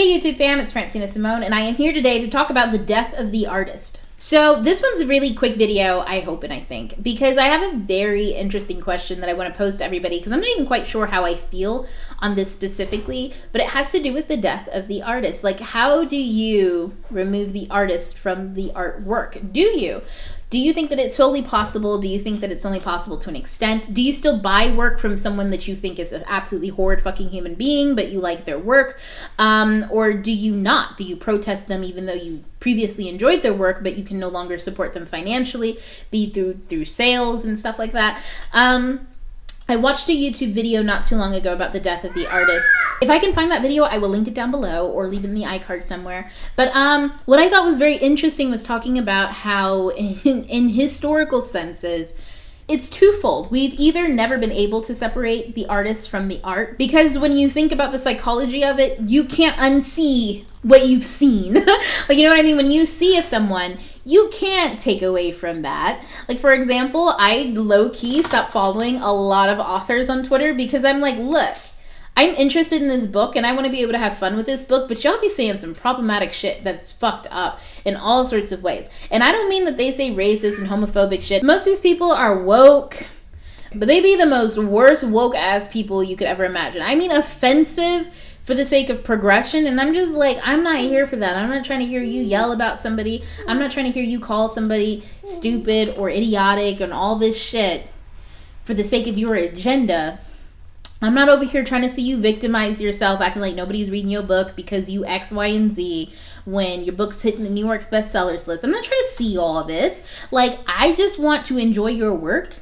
Hey YouTube fam, it's Francina Simone, and I am here today to talk about the death of the artist. So this one's a really quick video, I hope and I think, because I have a very interesting question that I want to pose to everybody, because I'm not even quite sure how I feel on this specifically, but it has to do with the death of the artist. Like, how do you remove the artist from the artwork? Do you? Do you think that it's solely possible? Do you think that it's only possible to an extent? Do you still buy work from someone that you think is an absolutely horrid fucking human being, but you like their work? Or do you not? Do you protest them even though you previously enjoyed their work, but you can no longer support them financially, be through sales and stuff like that? I watched a YouTube video not too long ago about the death of the artist. If I can find that video, I will link it down below or leave it in the iCard somewhere. But what I thought was very interesting was talking about how in historical senses, it's twofold. We've either never been able to separate the artist from the art, because when you think about the psychology of it, you can't unsee what you've seen. Like, you know what I mean? When you see of someone, you can't take away from that. Like, for example, I low-key stopped following a lot of authors on Twitter because I'm like, look, I'm interested in this book and I want to be able to have fun with this book, but y'all be saying some problematic shit that's fucked up in all sorts of ways. And I don't mean that they say racist and homophobic shit. Most of these people are woke, but they be the most worst woke ass people you could ever imagine. I mean, offensive for the sake of progression, and I'm just like, I'm not here for that. I'm not trying to hear you yell about somebody. I'm not trying to hear you call somebody stupid or idiotic and all this shit for the sake of your agenda. I'm not over here trying to see you victimize yourself, acting like nobody's reading your book because you X, Y, and Z when your book's hitting the New York's bestsellers list. I'm not trying to see all of this. Like, I just want to enjoy your work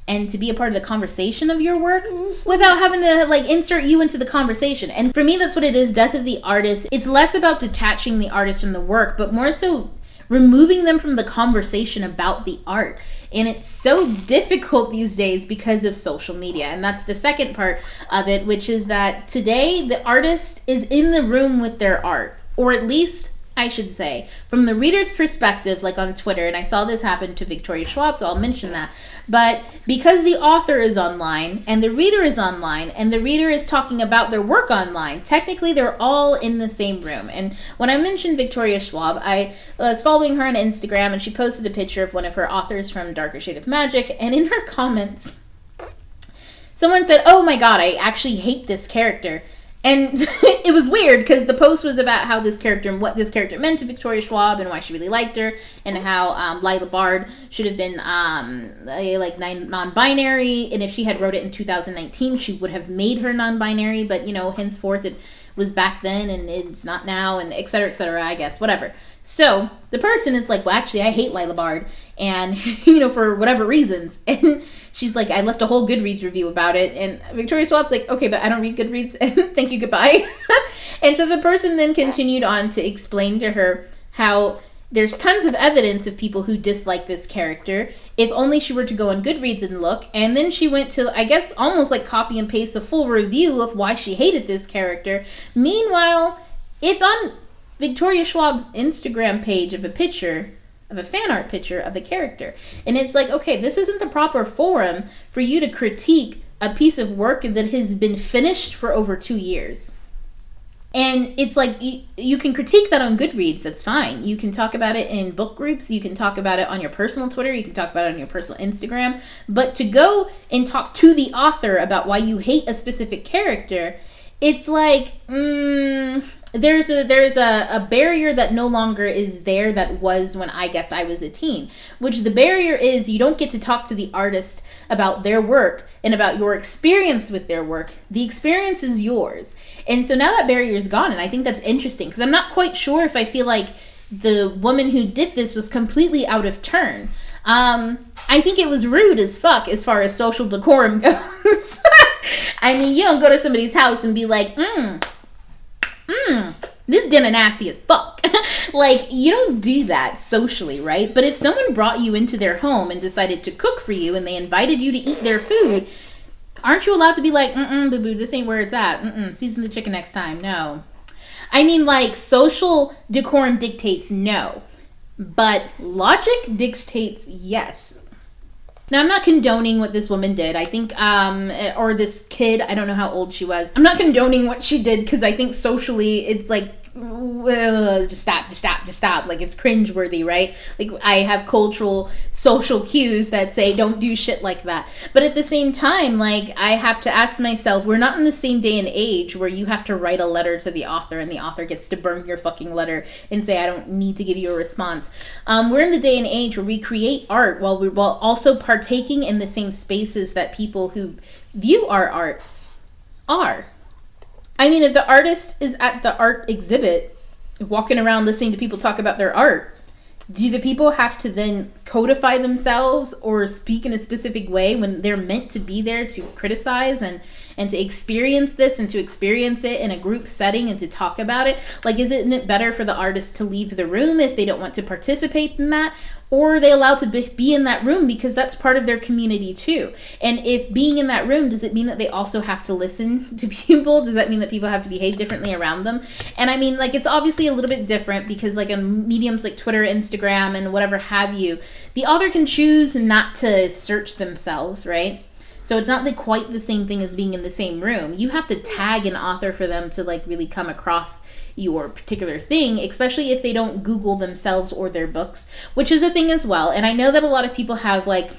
and to be a part of the conversation of your work without having to, like, insert you into the conversation. And for me, that's what it is, death of the artist. It's less about detaching the artist from the work, but more so removing them from the conversation about the art. And it's so difficult these days because of social media. And that's the second part of it, which is that today the artist is in the room with their art, or at least I should say, from the reader's perspective, like on Twitter, and I saw this happen to Victoria Schwab, so I'll mention that. But because the author is online, and the reader is online, and the reader is talking about their work online, technically they're all in the same room. And when I mentioned Victoria Schwab, I was following her on Instagram, and she posted a picture of one of her authors from Darker Shade of Magic, and in her comments, someone said, "Oh my god, I actually hate this character." And it was weird because the post was about how this character and what this character meant to Victoria Schwab and why she really liked her, and how Layla Bard should have been non-binary, and if she had wrote it in 2019, she would have made her non-binary, but, you know, henceforth it was back then and it's not now, and et cetera, I guess, whatever. So the person is like, well, actually, I hate Layla Bard, and, you know, for whatever reasons. And she's like, I left a whole Goodreads review about it. And Victoria Schwab's like, okay, but I don't read Goodreads, and thank you, goodbye. And so the person then continued on to explain to her how there's tons of evidence of people who dislike this character, if only she were to go on Goodreads and look. And then she went to, I guess, almost like copy and paste a full review of why she hated this character. Meanwhile, it's on Victoria Schwab's Instagram page of a picture, of a fan art picture of a character. And it's like, okay, this isn't the proper forum for you to critique a piece of work that has been finished for over 2 years. And it's like, you can critique that on Goodreads, that's fine. You can talk about it in book groups, you can talk about it on your personal Twitter, you can talk about it on your personal Instagram. But to go and talk to the author about why you hate a specific character, it's like, there's a barrier that no longer is there that was when I guess I was a teen, which the barrier is you don't get to talk to the artist about their work and about your experience with their work. The experience is yours. And so now that barrier is gone, and I think that's interesting because I'm not quite sure if I feel like the woman who did this was completely out of turn. I think it was rude as fuck as far as social decorum goes. I mean, you don't go to somebody's house and be like, this dinner nasty as fuck. Like, you don't do that socially, right? But if someone brought you into their home and decided to cook for you and they invited you to eat their food, aren't you allowed to be like, boo-boo, this ain't where it's at. Season the chicken next time. No. I mean, like, social decorum dictates no. But logic dictates yes. Now, I'm not condoning what this woman did. I think, or this kid, I don't know how old she was. I'm not condoning what she did because I think socially it's like, just stop. Like, it's cringeworthy, right? Like, I have cultural, social cues that say don't do shit like that. But at the same time, like, I have to ask myself, we're not in the same day and age where you have to write a letter to the author and the author gets to burn your fucking letter and say, I don't need to give you a response. We're in the day and age where we create art while also partaking in the same spaces that people who view our art are. I mean, if the artist is at the art exhibit, walking around listening to people talk about their art, do the people have to then codify themselves or speak in a specific way when they're meant to be there to criticize and to experience this and to experience it in a group setting and to talk about it? Like, isn't it better for the artist to leave the room if they don't want to participate in that? Or are they allowed to be in that room because that's part of their community too? And if being in that room, does it mean that they also have to listen to people? Does that mean that people have to behave differently around them? And I mean, like, it's obviously a little bit different because, like, on mediums like Twitter, Instagram, and whatever have you, the author can choose not to search themselves, right? So it's not like quite the same thing as being in the same room. You have to tag an author for them to, like, really come across your particular thing, especially if they don't Google themselves or their books, which is a thing as well. And I know that a lot of people have, like,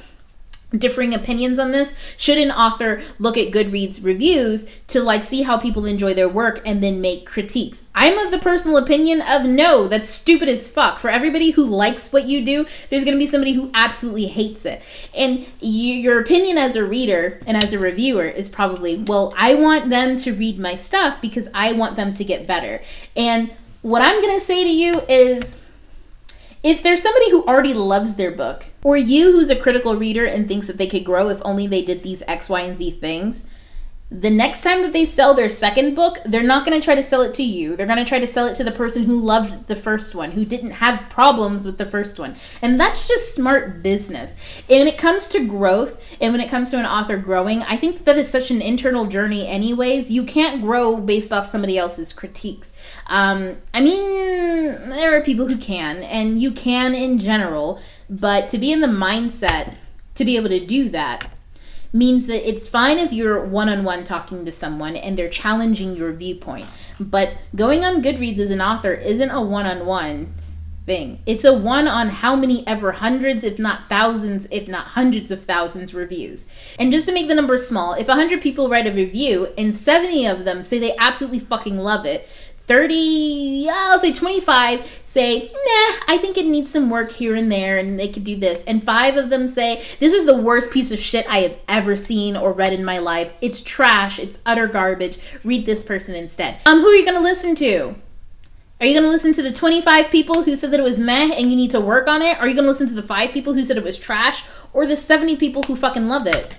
differing opinions on this. Should an author look at Goodreads reviews to, like, see how people enjoy their work and then make critiques? I'm of the personal opinion of no, that's stupid as fuck. For everybody who likes what you do, there's going to be somebody who absolutely hates it. And your opinion as a reader and as a reviewer is probably, well, I want them to read my stuff because I want them to get better. And what I'm going to say to you is, if there's somebody who already loves their book, or you who's a critical reader and thinks that they could grow if only they did these X, Y, and Z things, the next time that they sell their second book, they're not going to try to sell it to you. They're going to try to sell it to the person who loved the first one, who didn't have problems with the first one. And that's just smart business. And when it comes to growth, and when it comes to an author growing, I think that is such an internal journey anyways. You can't grow based off somebody else's critiques. I mean, there are people who can, and you can in general, but to be in the mindset to be able to do that means that it's fine if you're one-on-one talking to someone and they're challenging your viewpoint. But going on Goodreads as an author isn't a one-on-one thing. It's a one on how many ever hundreds, if not thousands, if not hundreds of thousands reviews. And just to make the number small, if 100 people write a review and 70 of them say they absolutely fucking love it, 30, I'll say 25 say, nah, I think it needs some work here and there and they could do this. And 5 of them say, this is the worst piece of shit I have ever seen or read in my life. It's trash. It's utter garbage. Read this person instead. Who are you going to listen to? Are you going to listen to the 25 people who said that it was meh and you need to work on it? Or are you going to listen to the 5 people who said it was trash? Or the 70 people who fucking love it?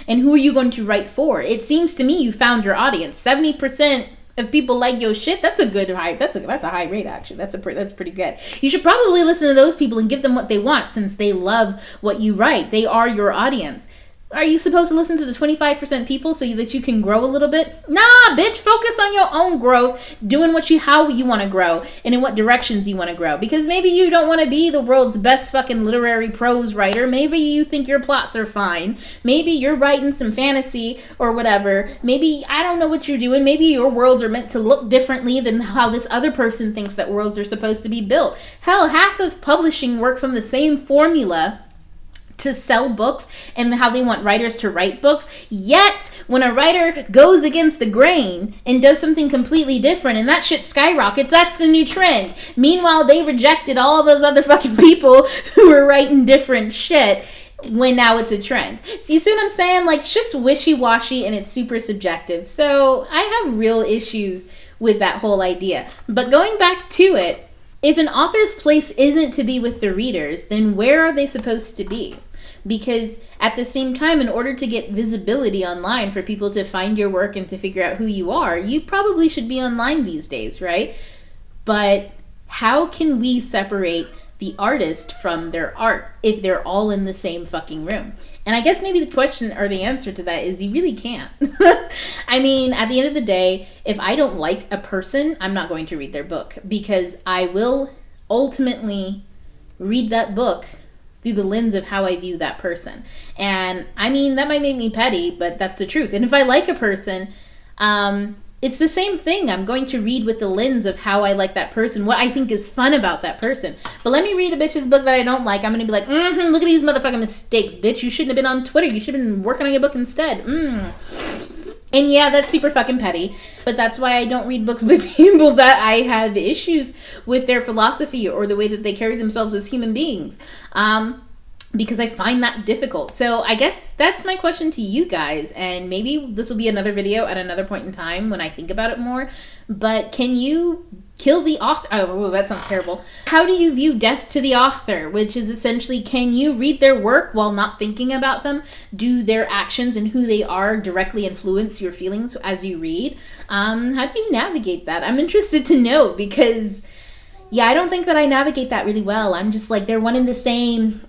And who are you going to write for? It seems to me you found your audience. 70% if people like your shit, that's a good high. That's a high rate actually. That's pretty good. You should probably listen to those people and give them what they want since they love what you write. They are your audience. Are you supposed to listen to the 25% people so that you can grow a little bit? Nah, bitch, focus on your own growth, doing how you want to grow and in what directions you want to grow. Because maybe you don't want to be the world's best fucking literary prose writer. Maybe you think your plots are fine. Maybe you're writing some fantasy or whatever. Maybe, I don't know what you're doing. Maybe your worlds are meant to look differently than how this other person thinks that worlds are supposed to be built. Hell, half of publishing works on the same formula to sell books and how they want writers to write books. Yet, when a writer goes against the grain and does something completely different and that shit skyrockets, that's the new trend. Meanwhile, they rejected all those other fucking people who were writing different shit when now it's a trend. So you see what I'm saying? Like, shit's wishy-washy and it's super subjective. So I have real issues with that whole idea. But going back to it, if an author's place isn't to be with the readers, then where are they supposed to be? Because at the same time, in order to get visibility online for people to find your work and to figure out who you are, you probably should be online these days, right? But how can we separate the artist from their art if they're all in the same fucking room? And I guess maybe the question or the answer to that is you really can't. I mean, at the end of the day, if I don't like a person, I'm not going to read their book because I will ultimately read that book through the lens of how I view that person. And I mean, that might make me petty, but that's the truth. And if I like a person, it's the same thing. I'm going to read with the lens of how I like that person, what I think is fun about that person. But let me read a bitch's book that I don't like. I'm going to be like, look at these motherfucking mistakes, bitch. You shouldn't have been on Twitter. You should have been working on your book instead. And yeah, that's super fucking petty. But that's why I don't read books with people that I have issues with their philosophy or the way that they carry themselves as human beings. Because I find that difficult. So I guess that's my question to you guys. And maybe this will be another video at another point in time when I think about it more. But can you kill the author? Oh, that sounds terrible. How do you view death to the author? Which is essentially, can you read their work while not thinking about them? Do their actions and who they are directly influence your feelings as you read? How do you navigate that? I'm interested to know, because yeah, I don't think that I navigate that really well. I'm just like, they're one and the same.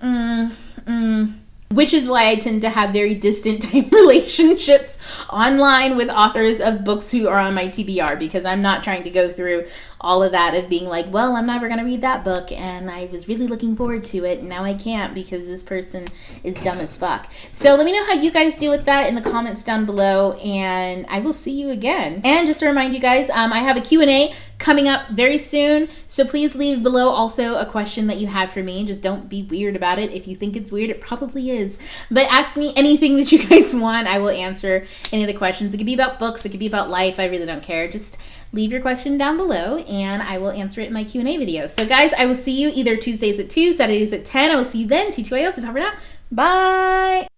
Which is why I tend to have very distant time relationships online with authors of books who are on my TBR, because I'm not trying to go through all of that of being like, well, I'm never going to read that book and I was really looking forward to it and now I can't because this person is dumb as fuck. So let me know how you guys deal with that in the comments down below, and I will see you again. And just to remind you guys, I have a Q&A coming up very soon, so please leave below also a question that you have for me. Just don't be weird about it. If you think it's weird, it probably is. But ask me anything that you guys want. I will answer any of the questions. It could be about books, it could be about life. I really don't care. Just leave your question down below and I will answer it in my Q&A video. So guys, I will see you either Tuesdays at 2, Saturdays at 10. I will see you then. T2IL. So, for now, bye.